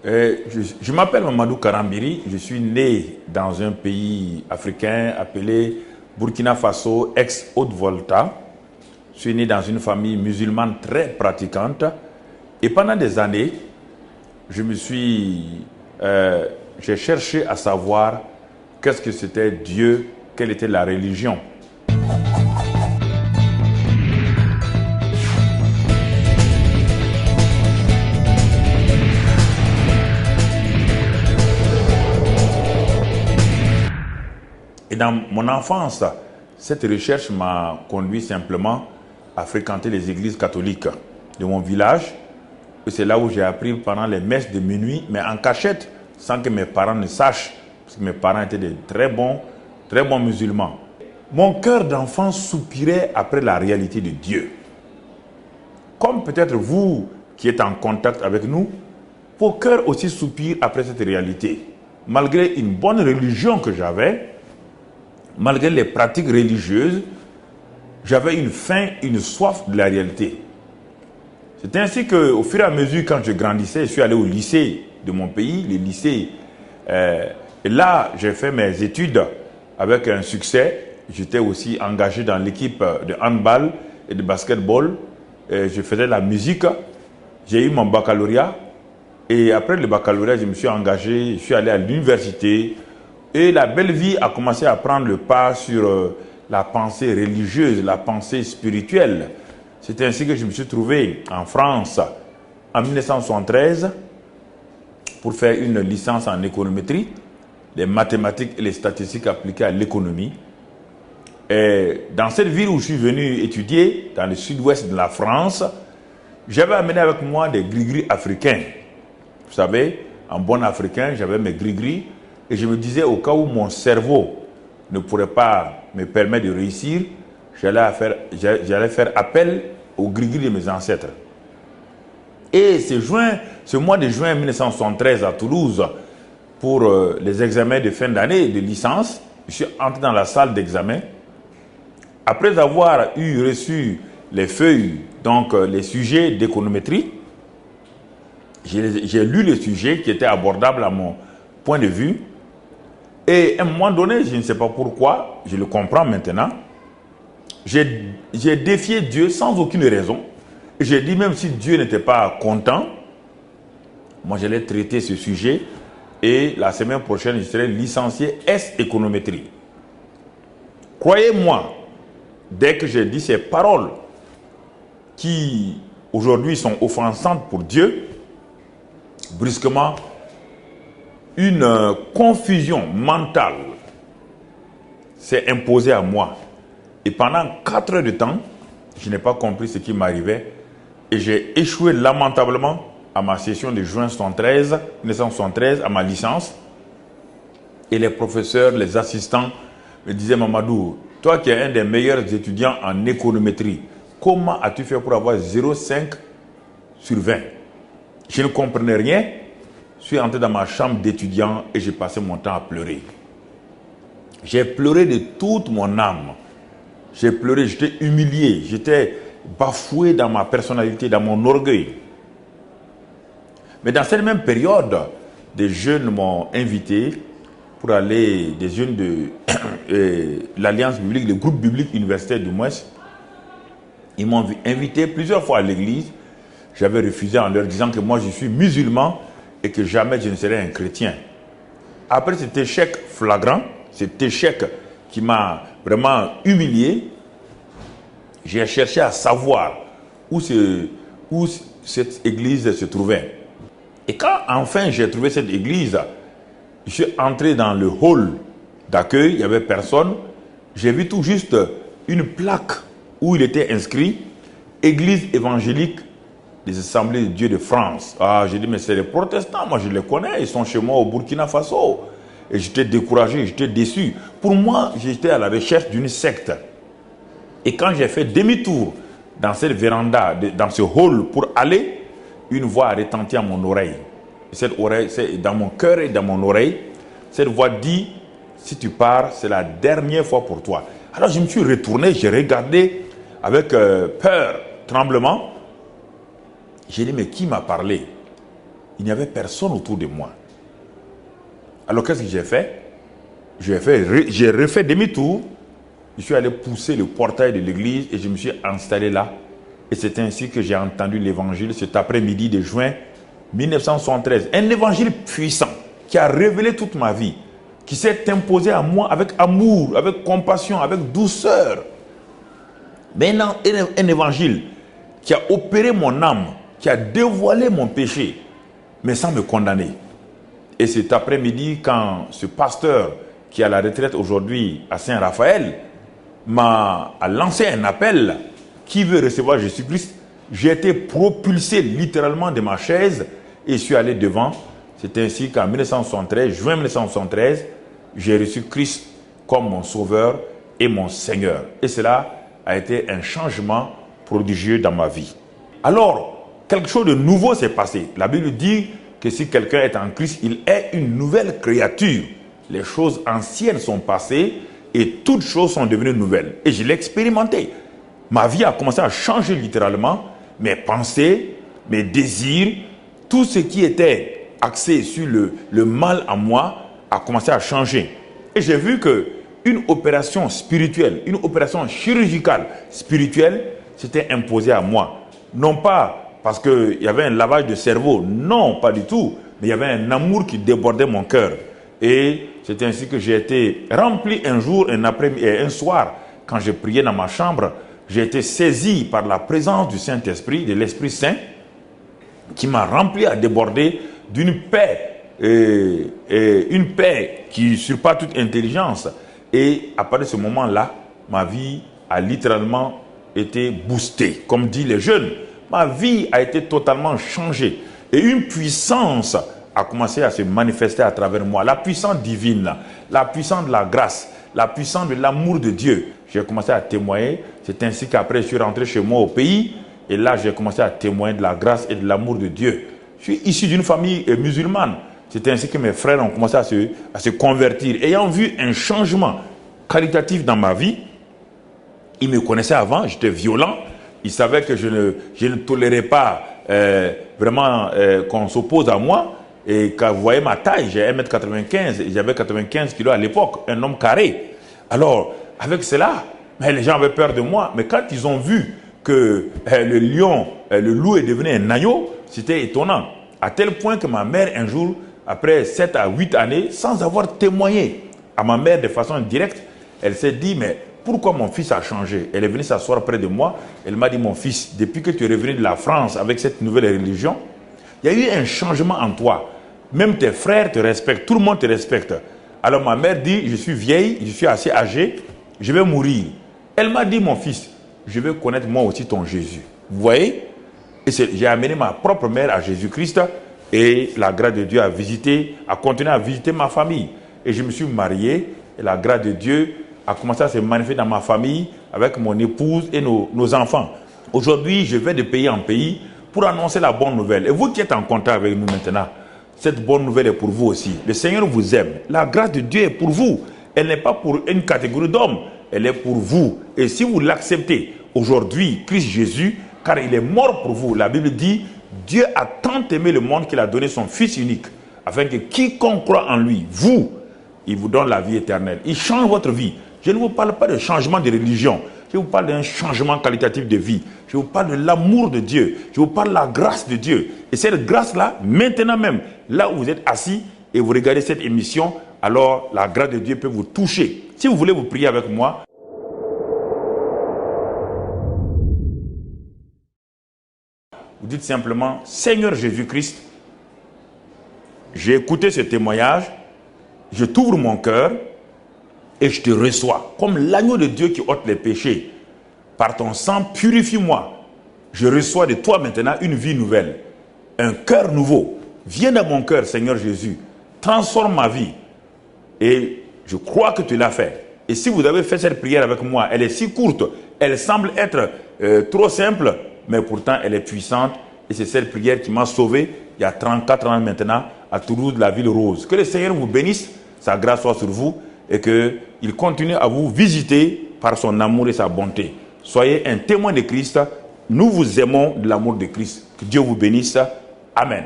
Je m'appelle Mamadou Karambiri, je suis né dans un pays africain appelé Burkina Faso, ex-Haute-Volta. Je suis né dans une famille musulmane très pratiquante et pendant des années, j'ai cherché à savoir qu'est-ce que c'était Dieu, quelle était la religion. Et dans mon enfance, cette recherche m'a conduit simplement à fréquenter les églises catholiques de mon village. Et c'est là où j'ai appris pendant les messes de minuit, mais en cachette, sans que mes parents ne sachent, parce que mes parents étaient de très bons musulmans. Mon cœur d'enfant soupirait après la réalité de Dieu. Comme peut-être vous qui êtes en contact avec nous, vos cœurs aussi soupirent après cette réalité. Malgré une bonne religion que j'avais, malgré les pratiques religieuses, j'avais une faim, une soif de la réalité. C'est ainsi qu'au fur et à mesure, quand je grandissais, je suis allé au lycée de mon pays, le lycée. Et là, j'ai fait mes études avec un succès. J'étais aussi engagé dans l'équipe de handball et de basketball. Je faisais la musique. J'ai eu mon baccalauréat. Et après le baccalauréat, je me suis engagé, je suis allé à l'université. Et la belle vie a commencé à prendre le pas sur la pensée religieuse, la pensée spirituelle. C'est ainsi que je me suis trouvé en France en 1973 pour faire une licence en économétrie, les mathématiques et les statistiques appliquées à l'économie. Et dans cette ville où je suis venu étudier, dans le sud-ouest de la France, j'avais amené avec moi des gris-gris africains. Vous savez, en bon africain, j'avais mes gris-gris. Et je me disais, au cas où mon cerveau ne pourrait pas me permettre de réussir, j'allais faire appel au gris-gris de mes ancêtres. Et ce mois de juin 1973 à Toulouse, pour les examens de fin d'année de licence, je suis entré dans la salle d'examen. Après avoir reçu les feuilles, donc les sujets d'économétrie, j'ai lu les sujets qui étaient abordables à mon point de vue. Et à un moment donné, je ne sais pas pourquoi, je le comprends maintenant, j'ai défié Dieu sans aucune raison. Et j'ai dit, même si Dieu n'était pas content, moi j'allais traiter ce sujet et la semaine prochaine, je serai licencié S-économétrie. Croyez-moi, dès que j'ai dit ces paroles qui aujourd'hui sont offensantes pour Dieu, brusquement, une confusion mentale s'est imposée à moi. Et pendant 4 heures de temps, je n'ai pas compris ce qui m'arrivait. Et j'ai échoué lamentablement à ma session de juin 1973, à ma licence. Et les professeurs, les assistants me disaient, Mamadou, toi qui es un des meilleurs étudiants en économétrie, comment as-tu fait pour avoir 0,5 sur 20? Je ne comprenais rien. Je suis entré dans ma chambre d'étudiant et j'ai passé mon temps à pleurer. J'ai pleuré de toute mon âme. J'ai pleuré, j'étais humilié, j'étais bafoué dans ma personnalité, dans mon orgueil. Mais dans cette même période, des jeunes m'ont invité pour aller, des jeunes de l'Alliance biblique, le groupe biblique universitaire du moins. Ils m'ont invité plusieurs fois à l'église. J'avais refusé en leur disant que moi je suis musulman et que jamais je ne serai un chrétien. Après cet échec flagrant, cet échec qui m'a vraiment humilié, j'ai cherché à savoir où cette église se trouvait. Et quand enfin j'ai trouvé cette église, je suis entré dans le hall d'accueil, il n'y avait personne. J'ai vu tout juste une plaque où il était inscrit « Église évangélique des Assemblées de Dieu de France ». Ah, j'ai dit, mais c'est les protestants, moi je les connais, ils sont chez moi au Burkina Faso. Et j'étais découragé, j'étais déçu. Pour moi, j'étais à la recherche d'une secte. Et quand j'ai fait demi-tour dans cette véranda, dans ce hall pour aller, une voix a retenti à mon oreille. Et cette oreille, c'est dans mon cœur et dans mon oreille. Cette voix dit, si tu pars, c'est la dernière fois pour toi. Alors je me suis retourné, j'ai regardé avec peur, tremblement. J'ai dit, mais qui m'a parlé? il n'y avait personne autour de moi. Alors qu'est-ce que j'ai fait? J'ai refait demi-tour. Je suis allé pousser le portail de l'église et je me suis installé là. Et c'est ainsi que j'ai entendu l'évangile cet après-midi de juin 1973. Un évangile puissant qui a révélé toute ma vie, qui s'est imposé à moi avec amour, avec compassion, avec douceur. Maintenant, un évangile qui a opéré mon âme, qui a dévoilé mon péché, mais sans me condamner. Et cet après-midi, quand ce pasteur qui est à la retraite aujourd'hui à Saint-Raphaël m'a lancé un appel, qui veut recevoir Jésus-Christ, j'ai été propulsé littéralement de ma chaise et je suis allé devant. C'est ainsi qu'en 1973, juin 1973, j'ai reçu Christ comme mon sauveur et mon Seigneur. Et cela a été un changement prodigieux dans ma vie. Alors, quelque chose de nouveau s'est passé. La Bible dit que si quelqu'un est en Christ, il est une nouvelle créature. Les choses anciennes sont passées et toutes choses sont devenues nouvelles. Et je l'ai expérimenté. Ma vie a commencé à changer littéralement. Mes pensées, mes désirs, tout ce qui était axé sur le mal en moi a commencé à changer. Et j'ai vu qu'une opération spirituelle, une opération chirurgicale spirituelle s'était imposée à moi. Non pas parce qu'il y avait un lavage de cerveau, non, pas du tout, mais il y avait un amour qui débordait mon cœur. Et c'est ainsi que j'ai été rempli un jour, un soir, quand je priais dans ma chambre, j'ai été saisi par la présence du Saint-Esprit, de l'Esprit Saint, qui m'a rempli à déborder d'une paix, une paix qui surpasse toute intelligence. Et à partir de ce moment-là, ma vie a littéralement été boostée. Comme disent les jeunes, ma vie a été totalement changée. Et une puissance a commencé à se manifester à travers moi. La puissance divine, la puissance de la grâce, la puissance de l'amour de Dieu. J'ai commencé à témoigner. C'est ainsi qu'après, je suis rentré chez moi au pays. Et là, j'ai commencé à témoigner de la grâce et de l'amour de Dieu. Je suis issu d'une famille musulmane. C'est ainsi que mes frères ont commencé à se convertir. Ayant vu un changement qualitatif dans ma vie, ils me connaissaient avant, j'étais violent. Ils savaient que je ne tolérais pas vraiment qu'on s'oppose à moi. Et quand vous voyez ma taille, j'ai 1m95 et j'avais 95 kg à l'époque, un homme carré. Alors, avec cela, les gens avaient peur de moi. Mais quand ils ont vu que le lion, le loup est devenu un agneau, c'était étonnant. À tel point que ma mère, un jour, après 7 à 8 années, sans avoir témoigné à ma mère de façon directe, elle s'est dit, mais pourquoi mon fils a changé? Elle est venue s'asseoir près de moi. Elle m'a dit, mon fils, depuis que tu es revenu de la France avec cette nouvelle religion, il y a eu un changement en toi. Même tes frères te respectent, tout le monde te respecte. Alors ma mère dit, je suis vieille, je suis assez âgée, je vais mourir. Elle m'a dit, mon fils, je vais connaître moi aussi ton Jésus. Vous voyez? Et j'ai amené ma propre mère à Jésus-Christ et la grâce de Dieu a continué à visiter ma famille. Et je me suis marié et la grâce de Dieu a commencé à se manifester dans ma famille avec mon épouse et nos enfants. Aujourd'hui, je vais de pays en pays pour annoncer la bonne nouvelle. Et vous qui êtes en contact avec nous maintenant, cette bonne nouvelle est pour vous aussi. Le Seigneur vous aime. La grâce de Dieu est pour vous. Elle n'est pas pour une catégorie d'hommes. Elle est pour vous. Et si vous l'acceptez aujourd'hui, Christ Jésus, car il est mort pour vous. La Bible dit, Dieu a tant aimé le monde qu'il a donné son Fils unique, afin que quiconque croit en lui, vous, il vous donne la vie éternelle. Il change votre vie. Je ne vous parle pas de changement de religion. Je vous parle d'un changement qualitatif de vie. Je vous parle de l'amour de Dieu. Je vous parle de la grâce de Dieu. Et cette grâce-là, maintenant même, là où vous êtes assis et vous regardez cette émission, alors la grâce de Dieu peut vous toucher. Si vous voulez vous prier avec moi, vous dites simplement, Seigneur Jésus-Christ, j'ai écouté ce témoignage, je t'ouvre mon cœur et je te reçois comme l'agneau de Dieu qui ôte les péchés. Par ton sang, purifie-moi. Je reçois de toi maintenant une vie nouvelle, un cœur nouveau. Viens dans mon cœur, Seigneur Jésus. Transforme ma vie. Et je crois que tu l'as fait. Et si vous avez fait cette prière avec moi, elle est si courte, elle semble être trop simple, mais pourtant elle est puissante. Et c'est cette prière qui m'a sauvé il y a 34 ans maintenant à Toulouse, la ville rose. Que le Seigneur vous bénisse, sa grâce soit sur vous et qu'il continue à vous visiter par son amour et sa bonté. Soyez un témoin de Christ. Nous vous aimons de l'amour de Christ. Que Dieu vous bénisse. Amen.